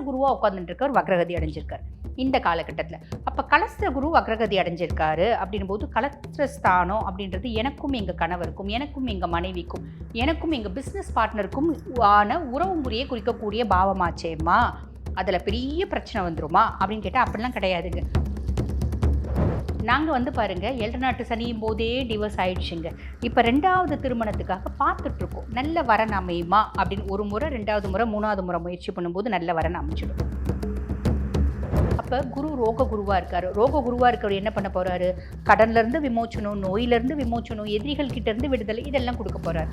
குருவாக உட்காந்துட்டு இருக்கார், வக்ரகதி அடைஞ்சிருக்கார் இந்த காலகட்டத்தில். அப்போ கலஸ்திர குரு வக்ரகதி அடைஞ்சிருக்காரு அப்படின்னும் போது கலஸ்திர ஸ்தானம் அப்படின்றது எனக்கும் எங்கள் கணவருக்கும், எனக்கும் எங்கள் மனைவிக்கும், எனக்கும் எங்கள் பிஸ்னஸ் பார்ட்னருக்கும் ஆன உறவு முறையை குறிக்கக்கூடிய பாவமாச்சேம்மா. அதில் பெரிய பிரச்சனை வந்துருமா அப்படின்னு கேட்டால் அப்படிலாம் கிடையாதுங்க. நாங்கள் வந்து பாருங்கள் 7 நாட்டு சனியும் போதே டிவோர்ஸ் ஆயிடுச்சுங்க. இப்போ 2வது திருமணத்துக்காக பார்த்துட்ருக்கோம். நல்ல வரன் அமையுமா அப்படின்னு ஒரு முறை, 2வது முறை, 3வது முறை முயற்சி பண்ணும்போது நல்ல வரன் அமைச்சிடும். அப்போ குரு ரோக குருவாக இருக்கார். ரோக குருவாக இருக்கிறவர் என்ன பண்ண போகிறாரு? கடன்லேருந்து விமோச்சனம், நோயிலேருந்து விமோச்சனம், எதிரிகள் கிட்டேருந்து விடுதலை, இதெல்லாம் கொடுக்க போகிறார்.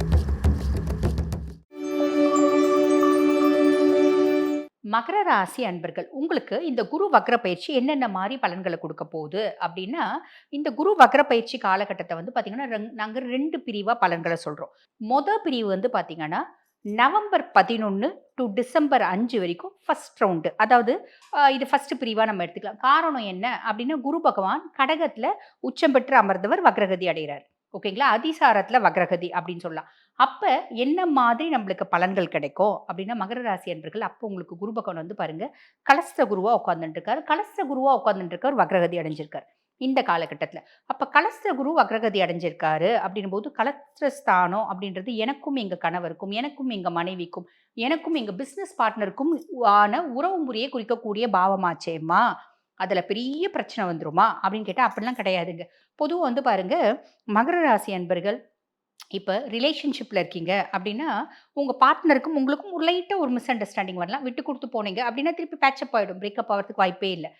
மகர ராசி அன்பர்கள், உங்களுக்கு இந்த குரு வக்ர பயிற்சி என்னென்ன மாதிரி பலன்களை கொடுக்க போகுது அப்படின்னா, இந்த குரு வக்ர பயிற்சி காலகட்டத்தை வந்து பார்த்தீங்கன்னா நாங்கள் 2 பிரிவாக பலன்களை சொல்கிறோம். பிரிவு வந்து பார்த்தீங்கன்னா நவம்பர் 11 டு டிசம்பர் 5 வரைக்கும் ஃபர்ஸ்ட் ரவுண்டு. அதாவது இது ஃபர்ஸ்ட் பிரிவாக நம்ம எடுத்துக்கலாம். காரணம் என்ன அப்படின்னா, குரு பகவான் கடகத்தில் உச்சம் பெற்று அமர்ந்தவர் வக்ரகதி அடைகிறார். ஓகேங்களா? அதிசாரத்தில் வக்ரகதி அப்படின்னு சொல்லலாம். அப்போ என்ன மாதிரி நம்மளுக்கு பலன்கள் கிடைக்கும் அப்படின்னா, மகர ராசி அன்பர்கள், அப்போ உங்களுக்கு குரு பகவான் வந்து பாருங்க கலஸ்திர குருவாக உட்காந்துட்டு இருக்காரு. கலஸ்திர குருவாக உட்காந்துட்டு இருக்கார், வக்ரகதி அடைஞ்சிருக்கார் இந்த காலகட்டத்தில். அப்போ கலஸ்திர குரு வக்ரகதி அடைஞ்சிருக்காரு அப்படின்னும் போது கலஸ்திர ஸ்தானம் அப்படின்றது எனக்கும் எங்கள் கணவருக்கும், எனக்கும் எங்கள் மனைவிக்கும், எனக்கும் எங்கள் பிஸ்னஸ் பார்ட்னருக்கும் ஆன உறவு முறையை குறிக்கக்கூடிய பாவமாச்சேம்மா. அதில் பெரிய பிரச்சனை வந்துருமா அப்படின்னு கேட்டால் அப்படிலாம் கிடையாதுங்க. பொதுவாக வந்து பாருங்க, மகர ராசி அன்பர்கள் இப்போ ரிலேஷன்ஷிப்பில் இருக்கீங்க அப்படின்னா, உங்கள் பார்ட்னருக்கும் உங்களுக்கும் ஒரு லைட்டாக ஒரு மிஸ் அண்டர்ஸ்டாண்டிங் வரலாம். விட்டு கொடுத்து போனீங்க அப்படின்னா திருப்பி பேச்சப் ஆகிடும். பிரேக்கப் ஆகிறதுக்கு வாய்ப்பே இல்லை.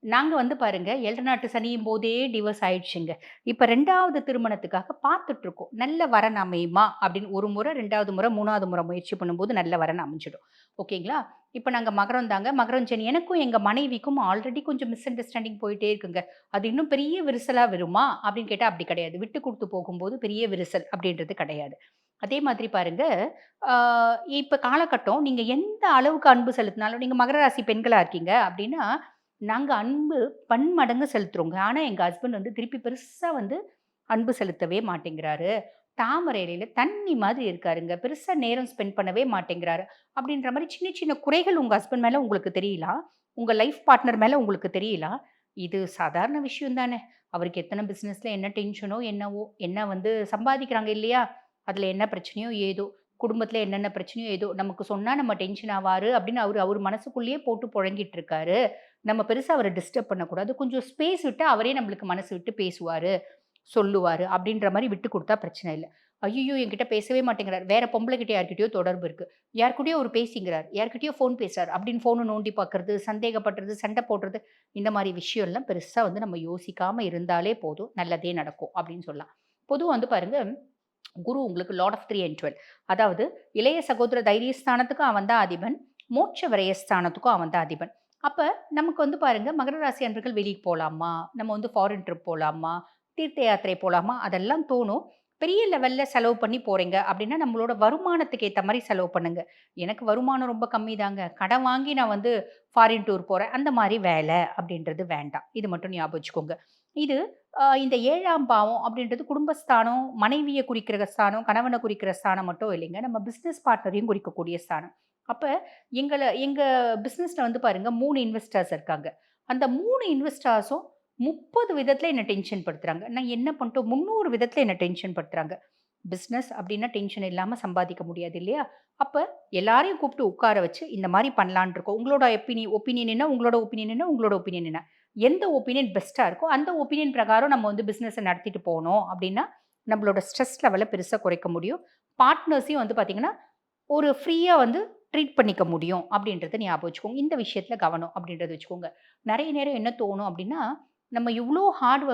நாங்கள் வந்து பாருங்க 7 நாட்டு சனியும் போதே டிவோர்ஸ் ஆயிடுச்சுங்க. இப்போ 2வது திருமணத்துக்காக பார்த்துட்ருக்கோம். நல்ல வரன் அமையுமா அப்படின்னு ஒரு முறை, 2வது முறை, 3வது முறை முயற்சி பண்ணும்போது நல்ல வரன் அமைஞ்சிடும். ஓகேங்களா? இப்போ நாங்கள் மகரம் தாங்க. மகரம் சனி எனக்கும் எங்கள் மனைவிக்கும் ஆல்ரெடி கொஞ்சம் மிஸ் அண்டர்ஸ்டாண்டிங் போயிட்டே இருக்குங்க. அது இன்னும் பெரிய விரிசலாக வருமா அப்படின்னு கேட்டால் அப்படி கிடையாது. விட்டு கொடுத்து போகும்போது பெரிய விரிசல் அப்படின்றது கிடையாது. அதே மாதிரி பாருங்க, இப்போ காலகட்டம் நீங்கள் எந்த அளவுக்கு அன்பு செலுத்தினாலும், நீங்கள் மகர ராசி பெண்களாக இருக்கீங்க அப்படின்னா, நாங்க அன்பு பன்மடங்கு செலுத்துறோங்க. ஆனா, எங்க ஹஸ்பண்ட் வந்து திருப்பி பெருசா வந்து அன்பு செலுத்தவே மாட்டேங்கிறாரு. தாமரை இலையில தண்ணி மாதிரி இருக்காருங்க. பெருசா நேரம் ஸ்பெண்ட் பண்ணவே மாட்டேங்கிறாரு. அப்படின்ற மாரி சின்ன சின்ன குறைகள் உங்க ஹஸ்பண்ட் மேல உங்களுக்கு தெரியலாம். உங்க லைஃப் பார்ட்னர் மேல உங்களுக்கு தெரியலாம். இது சாதாரண விஷயம் தானே. அவருக்கு எத்தன பிசினஸ்ல என்ன டென்ஷனோ என்னவோ, என்ன வந்து சம்பாதிக்கிறாங்க இல்லையா? அதுல என்ன பிரச்சனையோ ஏதோ, குடும்பத்துல என்னென்ன பிரச்சனையோ ஏதோ, நமக்கு சொன்னா நம்ம டென்ஷன் ஆவாரு அப்படின்னு அவரு மனசுக்குள்ளேயே போட்டு புழங்கிட்டு இருக்காரு. நம்ம பெருசா அவர டிஸ்டர்ப் பண்ணக்கூடாது. கொஞ்சம் ஸ்பேஸ் விட்டா அவரே நம்மளுக்கு மனசு விட்டு பேசுவாரு, சொல்லுவாரு அப்படின்ற மாரி விட்டு குடுத்தா பிரச்சனை இல்ல. ஐய்யய்யோ! என்கிட்ட பேசவே மாட்டேங்கிறார். வேற பொம்பளைகிட்ட யார்கிட்டயோ தொடர்பு இருக்கு. யார்கிட்டயோ அவரு பேசிங்கிறார். யார்கிட்டயோ ஃபோன் பேசுறார் அப்படின்னு ஃபோன நோண்டி பார்க்கறது, சந்தேகப்படுறது, சண்டை போடுறது, இந்த மாரி விஷயம்லாம் பெருசா வந்து நம்ம யோசிக்காம இருந்தாலே போதும். நல்லதே நடக்கும் அப்படின்னு சொல்லலாம். பொதுவா வந்து பாருங்க, குரு உங்களுக்கு லார்ட் ஆஃப் 3 அண்ட் 12. அதாவது இளைய சகோதர தைரியஸ்தானத்துக்கும் அவன் தான் அதிபன். மோட்ச விரயஸ்தானத்துக்கும் அவன் தான் அதிபன். அப்ப நமக்கு வந்து பாருங்க, மகர ராசி அன்பர்கள் வெளிய போலாமா? நம்ம வந்து ஃபாரின் ட்ரிப் போலாமா? தீர்த்த யாத்திரை போலாமா? அதெல்லாம் தோணும். பெரிய லெவல்ல செலவு பண்ணி போறீங்க அப்படின்னா, நம்மளோட வருமானத்துக்கு ஏத்த மாரி செலவு பண்ணுங்க. எனக்கு வருமானம் ரொம்ப கம்மி தாங்க. கடன் வாங்கி நான் வந்து ஃபாரின் டூர் போறேன். அந்த மாரி வேலை அப்படின்றது வேண்டாம். இது மட்டும் ஞாபகம் வச்சுக்கோங்க. இது இந்த 7ஆம் பாவம் அப்படின்றது குடும்பஸ்தானம், மனைவிய குறிக்கிற ஸ்தானம், கணவன குறிக்கிற ஸ்தானம் மட்டும் இல்லைங்க. நம்ம பிசினஸ் பார்ட்னரையும் குறிக்கக்கூடிய ஸ்தானம். அப்ப எங்க பிசினஸ்ல வந்து பாருங்க 3 இன்வெஸ்டர்ஸ் இருக்காங்க. அந்த 3 இன்வெஸ்டர்ஸும் 30 விதத்துல என்ன டென்ஷன் படுத்துறாங்க. நான் என்ன பண்ணட்டும் 300 விதத்துல என்ன டென்ஷன் படுத்துறாங்க. பிசினஸ் அப்டின்னா டென்ஷன் இல்லாம சம்பாதிக்க முடியாது இல்லையா? அப்ப எல்லாரையும் கூப்பிட்டு உட்கார வச்சு இந்த மாரி பண்ணலான்னு இருக்கோம். உங்களோட ஒப்பீனியன் என்ன? உங்களோட ஒப்பீனியன் என்ன? உங்களோட ஒப்பீனியன் என்ன? எந்த ஒப்பீனியன் பெஸ்ட்டா இருக்கோ, அந்த ஒப்பீனியன் பிரகாரம் நம்ம வந்து பிசினஸ நடத்திட்டு போனோம் அப்டின்னா, நம்மளோட ஸ்ட்ரெஸ் லெவல பெருசா குறைக்க முடியும். பார்ட்னர்ஸையும் வந்து பார்த்தீங்கன்னா, ஒரு ஃப்ரீயா வந்து ட்ரீட் பண்ணிக்க முடியும் அப்படின்றத ஞாபகம் வச்சுக்கோங்க. இந்த விஷயத்துல கவனம் அப்படின்றத வச்சுக்கோங்க. நெறைய நேரம் என்ன தோணும் அப்படின்னா, நம்ம இவ்ளோ ஹார்ட்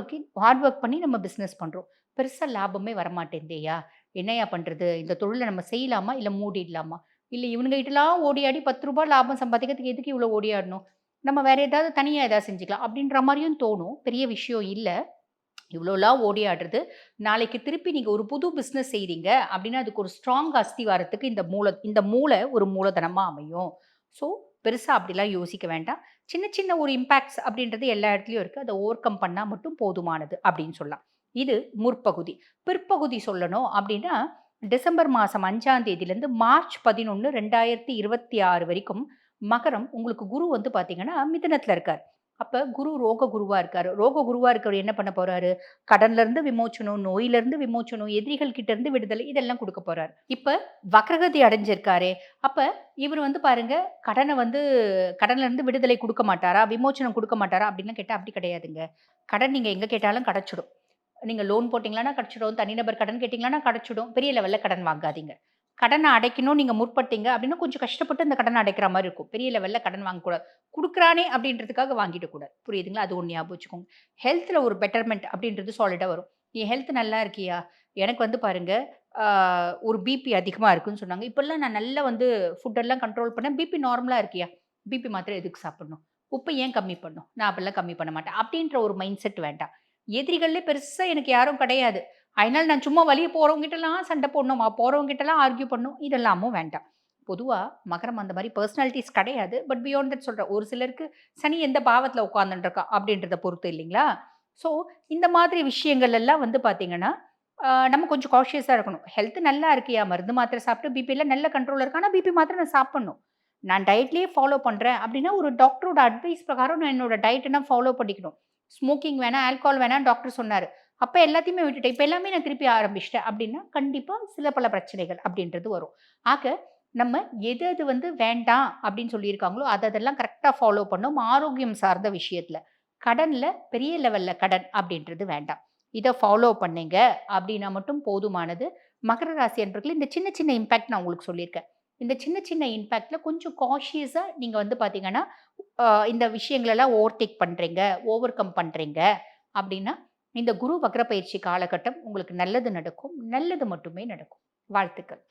ஒர்க் பண்ணி நம்ம பிசினஸ் பண்றோம். பெருசா லாபமே வரமாட்டேங்குதேய்யா! என்னய்யா பண்றது? இந்த தொழில நம்ம செய்யலாமா? இல்ல மூடிடலாமா? இல்ல இவனுங்க கிட்டலாம் ஓடியாடி ரூ. 10 லாபம் சம்பாதிக்கிறதுக்கு எதுக்கு இவ்ளோ ஓடியாடணும்? நம்ம வேற ஏதாவது தனியா ஏதாவது செஞ்சுக்கலாம். அப்படின்ற மாரியும் தோணும். பெரிய விஷயம் இல்ல. இவ்ளோலாம் ஓடியாடுறது. நாளைக்கு திருப்பி நீங்க ஒரு புது பிசினஸ் செய்றீங்க அப்டின்னா, அதுக்கு ஒரு ஸ்ட்ராங் அஸ்திவாரத்துக்கு இந்த மூளை ஒரு மூலதனமா அமையும். ஸோ, பெருசா அப்டிலாம் யோசிக்க வேண்டாம். சின்ன சின்ன ஒரு இம்பாக்ட்ஸ் அப்டின்றது எல்லா இடத்துலயும் இருக்கு. அத ஓவர் கம் பண்ணா மட்டும் போதுமானது அப்டின்னு சொல்லலாம். இது முற்பகுதி. பிற்பகுதி சொல்லணும் அப்டின்னா, டிசம்பர் மாசம் 5ஆம் தேதியிலருந்து மார்ச் 11, 2026 வரைக்கும் மகரம் உங்களுக்கு குரு வந்து பார்த்தீங்கன்னா, மிதுனத்தில இருக்கார். அப்ப குரு ரோக குருவா இருக்காரு. ரோக குருவா இருக்கவர் என்ன பண்ண போறாரு? கடன்லருந்து விமோச்சனம், நோயிலருந்து விமோச்சனம், எதிரிகள் கிட்ட இருந்து விடுதலை இதெல்லாம் குடுக்க போறாரு. இப்ப வக்ரகதி அடைஞ்சிருக்காரே, அப்ப இவரு வந்து பாருங்க, கடன வந்து கடன்லருந்து விடுதலை குடுக்க மாட்டாரா? விமோச்சனம் குடுக்க மாட்டாரா? அப்டின்லாம் கேட்டா அப்டி கிடையாதுங்க. கடன் நீங்க எங்க கேட்டாலும் கிடைச்சிடும். நீங்க லோன் போட்டீங்களான்னா கிடைச்சிடும். தனிநபர் கடன் கேட்டீங்களான்னா கிடைச்சிடும். பெரிய லெவல்ல கடன் வாங்காதீங்க. கடன அடைக்கணும்னு நீங்க முற்பட்டீங்க அப்டின்னா, கொஞ்சம் கஷ்டப்பட்டு அந்த கடன அடைக்கிற மாரி இருக்கும். பெரிய லெவல்ல கடன் வாங்கக்கூடாது. குடுக்குறானே அப்டின்றதுக்காக வாங்கிடக் கூடாது. புரியுதுங்களா? அது ஒண்ணு ஞாபகம் வச்சுக்கோங்க. ஹெல்த்ல ஒரு பெட்டர்மென்ட் அப்டின்றது சாலிடா வரும். "என் ஹெல்த் நல்லா இருக்கியா? எனக்கு வந்து பாருங்க, ஆ ஒரு பிபி அதிகமா இருக்குன்னு சொன்னாங்க. இப்பல்லாம் நான் நல்லா வந்து ஃபுட் எல்லாம் கண்ட்ரோல் பண்ணேன். பிபி நார்மலா இருக்கியா? பிபி மாத்திரை எதுக்கு சாப்பிடணும்? உப்ப ஏன் கம்மி பண்ணணும்? நான் அப்படிலாம் கம்மி பண்ண மாட்டேன்." அப்டின்ற ஒரு மைண்ட் செட் வேண்டாம். எதிரிகள்லே பெருசா எனக்கு யாரும் கிடையாது. அதனால நான் சும்மா வெளிய போறவங்ககிட்டலாம் சண்டை போடணுமா, போறவங்ககிட்டலாம் ஆர்க்யூ பண்ணணும். இதெல்லாமும் வேண்டாம். பொதுவா மகரம் அந்த மாரி பெர்சனாலிட்டீஸ் கிடையாது. பட் பியாண்ட் தட் சொல்றேன். ஒரு சிலருக்கு சனி எந்த பாவத்துல உட்கார்ந்துட்டு இருக்கா அப்படின்றத பொறுத்து இல்லைங்களா? ஸோ இந்த மாதிரி விஷயங்கள் எல்லாம் வந்து பார்த்தீங்கன்னா, நம்ம கொஞ்சம் காஷியஸா இருக்கணும். ஹெல்த் நல்லா இருக்கியா? மருந்து மாத்திரை சாப்பிட்டு பிபிலாம் நல்ல கண்ட்ரோல்ல இருக்கு. ஆனா பிபி மாத்திரை நான் சாப்பிடணும். நான் டயட்லயே ஃபாலோ பண்றேன் அப்படின்னா, ஒரு டாக்டரோட அட்வைஸ் பிரகாரம் நான் என்னோட டயட்ட நான் ஃபாலோ பண்ணிக்கணும். ஸ்மோக்கிங் வேணாம், ஆல்கஹால் வேணாம்னு டாக்டர் சொன்னாரு. அப்ப எல்லாத்தையுமே விட்டுட்டேன். இப்ப எல்லாமே நான் திருப்பி ஆரம்பிச்சுட்டேன் அப்டின்னா, கண்டிப்பா சில பல பிரச்சனைகள் அப்டின்றது வரும். ஆக நம்ம எது எது வந்து வேண்டாம் அப்டின்னு சொல்லியிருக்காங்களோ, அதெல்லாம் கரெக்ட்டா ஃபாலோ பண்ணணும். ஆரோக்கியம் சார்ந்த விஷயத்துல. கடன்ல பெரிய லெவல்ல கடன் அப்டின்றது வேண்டாம். இத ஃபாலோ பண்ணீங்க அப்டின்னா மட்டும் போதுமானது. மகர ராசி அன்பர்களே இந்த சின்ன சின்ன இம்பாக்ட் நான் உங்களுக்கு சொல்லியிருக்கேன். இந்த சின்ன சின்ன இம்பாக்ட்ல கொஞ்சம் காஷியஸா நீங்க வந்து பார்த்தீங்கன்னா, இந்த விஷயங்களெல்லாம் ஓவர்டேக் பண்றீங்க, ஓவர் கம் பண்றீங்க அப்டின்னா இந்த குரு வக்ர பயிற்சி காலகட்டம் உங்களுக்கு நல்லது நடக்கும். நல்லது மட்டுமே நடக்கும். வாழ்த்துக்கள்.